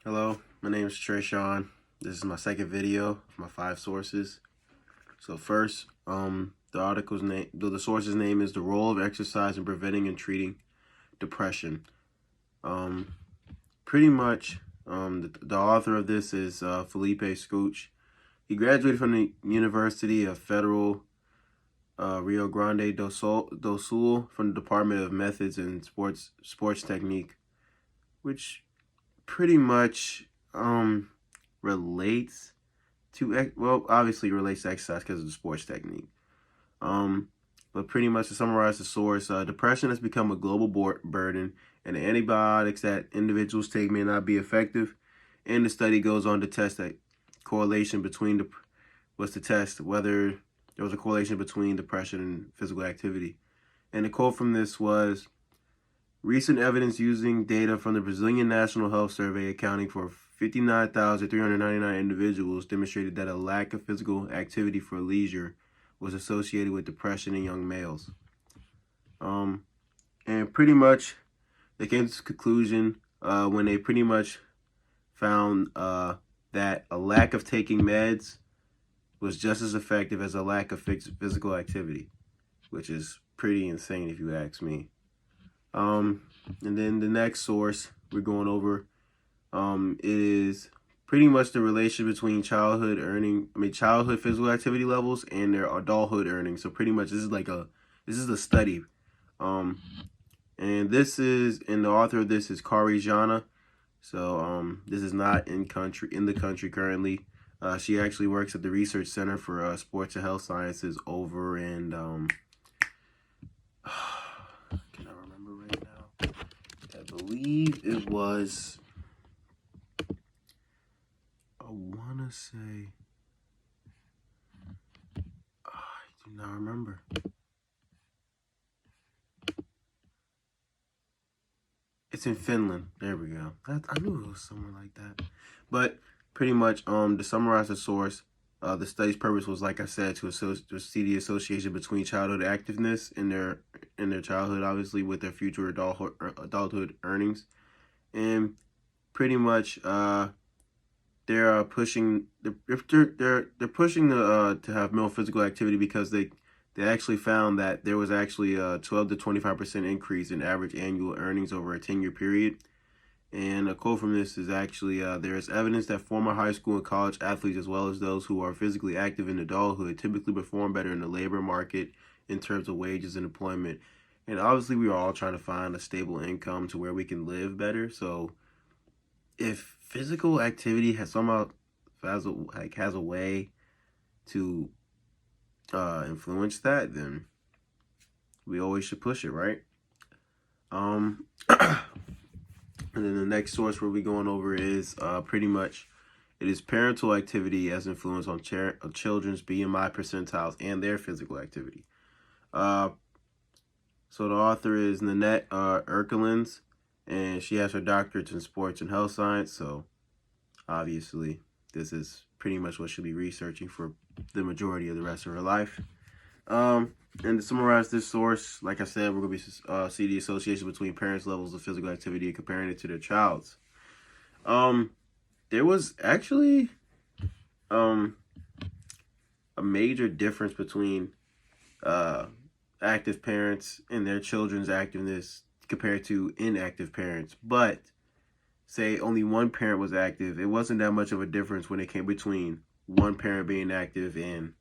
Hello, my name is Treshawn. This is my second video of my 5 sources. So first, the source's name is The Role of Exercise in Preventing and Treating Depression. Pretty much, the author of this is Felipe Scooch. He graduated from the University of Federal Rio Grande do Sul from the Department of Methods and Sports Technique, which pretty much relates to, well, obviously relates to exercise because of the sports technique. But pretty much to summarize the source, depression has become a global burden, and the antibiotics that individuals take may not be effective. And the study goes on to test that correlation between whether there was a correlation between depression and physical activity. And the quote from this was, recent evidence using data from the Brazilian National Health Survey accounting for 59,399 individuals demonstrated that a lack of physical activity for leisure was associated with depression in young males. And pretty much they came to this conclusion when they pretty much found that a lack of taking meds was just as effective as a lack of physical activity, which is pretty insane if you ask me. And then the next source we're going over is pretty much the relation between childhood physical activity levels and their adulthood earnings. So pretty much this is a study. And the author of this is Kari Jana. So this is not in the country currently. She actually works at the Research Center for Sports and Health Sciences over in can I remember right now? I believe it was, I want to say, I do not remember. It's in Finland. There we go. I knew it was somewhere like that. But pretty much, to summarize the source, the study's purpose was, like I said, to see the association between childhood activeness in their childhood, obviously, with their future adulthood earnings, and pretty much they're pushing to have more physical activity because they actually found that there was actually a 12 to 25% increase in average annual earnings over a 10-year period. And a quote from this is actually, there is evidence that former high school and college athletes, as well as those who are physically active in adulthood, typically perform better in the labor market in terms of wages and employment. And obviously, we are all trying to find a stable income to where we can live better. So if physical activity has a way to influence that, then we always should push it, right? And then the next source we'll be going over is pretty much, it is parental activity as influence on children's BMI percentiles and their physical activity. So the author is Nanette Erkelins, and she has her doctorates in sports and health science. So obviously, this is pretty much what she'll be researching for the majority of the rest of her life. And to summarize this source, like I said, we're going to be see the association between parents' levels of physical activity and comparing it to their child's. There was actually a major difference between active parents and their children's activeness compared to inactive parents. But say only one parent was active, it wasn't that much of a difference when it came between one parent being active and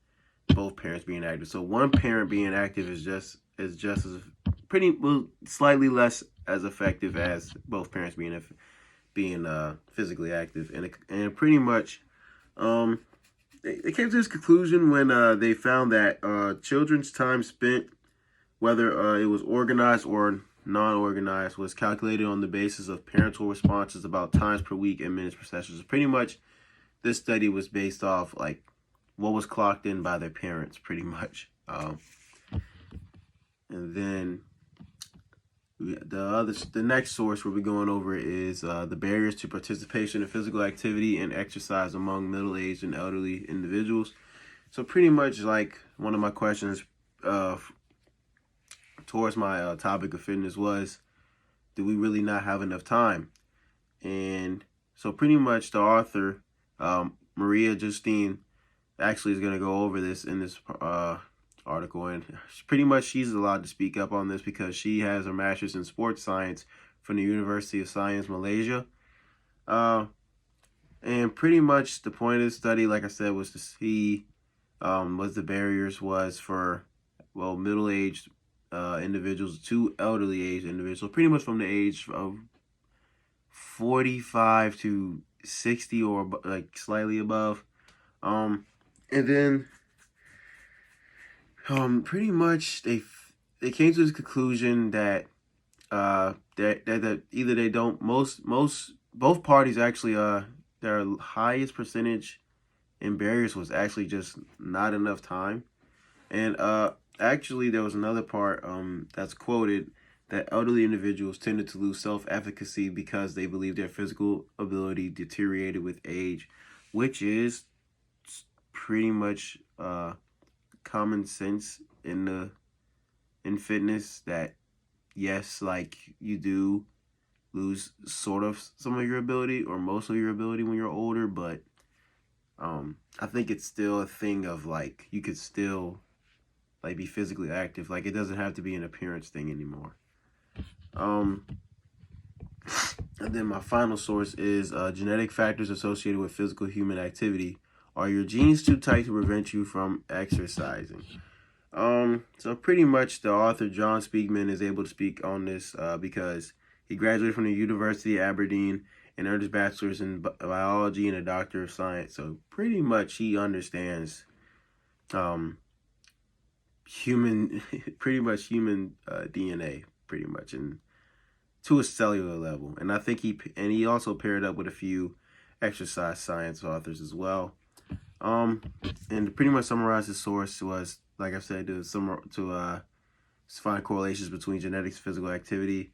both parents being active. So one parent being active is just as slightly less as effective as both parents being physically active, and pretty much they came to this conclusion when they found that children's time spent, whether it was organized or non-organized, was calculated on the basis of parental responses about times per week and minutes per session. So pretty much this study was based off like what was clocked in by their parents, pretty much. And then the next source we'll be going over is the barriers to participation in physical activity and exercise among middle-aged and elderly individuals. So pretty much like one of my questions towards my topic of fitness was, do we really not have enough time? And So pretty much the author, Maria Justine, actually is going to go over this in this article, and pretty much she's allowed to speak up on this because she has her master's in sports science from the University of Science Malaysia. And pretty much the point of the study, like I said, was to see what the barriers was for, well, middle-aged individuals to elderly-aged individuals, pretty much from the age of 45 to 60 or like slightly above. And then pretty much they came to the conclusion that that either they don't, both parties actually, their highest percentage in barriers was actually just not enough time. And actually there was another part that's quoted that elderly individuals tended to lose self-efficacy because they believe their physical ability deteriorated with age, which is pretty much common sense in fitness, that yes, like you do lose sort of some of your ability or most of your ability when you're older, but I think it's still a thing of like you could still like be physically active. Like it doesn't have to be an appearance thing anymore. And then my final source is genetic factors associated with physical human activity. Are your genes too tight to prevent you from exercising? So pretty much the author, John Speakman, is able to speak on this because he graduated from the University of Aberdeen and earned his bachelor's in biology and a doctor of science. So pretty much he understands human DNA, pretty much, and to a cellular level. And I think he also paired up with a few exercise science authors as well. And to pretty much summarize the source was, like I said, to find correlations between genetics and physical activity.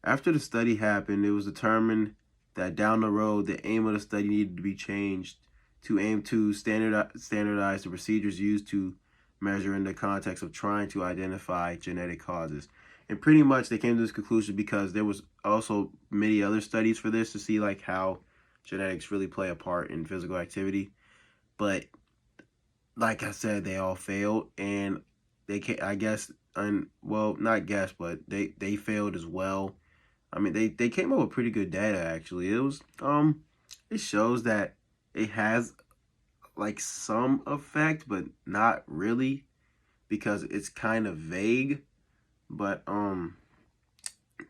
After the study happened, it was determined that down the road, the aim of the study needed to be changed to aim to standardize the procedures used to measure in the context of trying to identify genetic causes. And pretty much they came to this conclusion because there was also many other studies for this to see like how genetics really play a part in physical activity. But like I said, they all failed, and they I guess, well, not guess, but they failed as well. I mean, they came up with pretty good data actually. It shows that it has like some effect, but not really, because it's kind of vague. But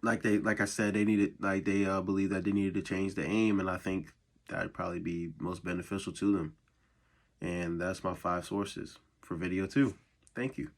like I said, they believe that they needed to change the aim, and I think that'd probably be most beneficial to them. And that's my 5 sources for video 2. Thank you.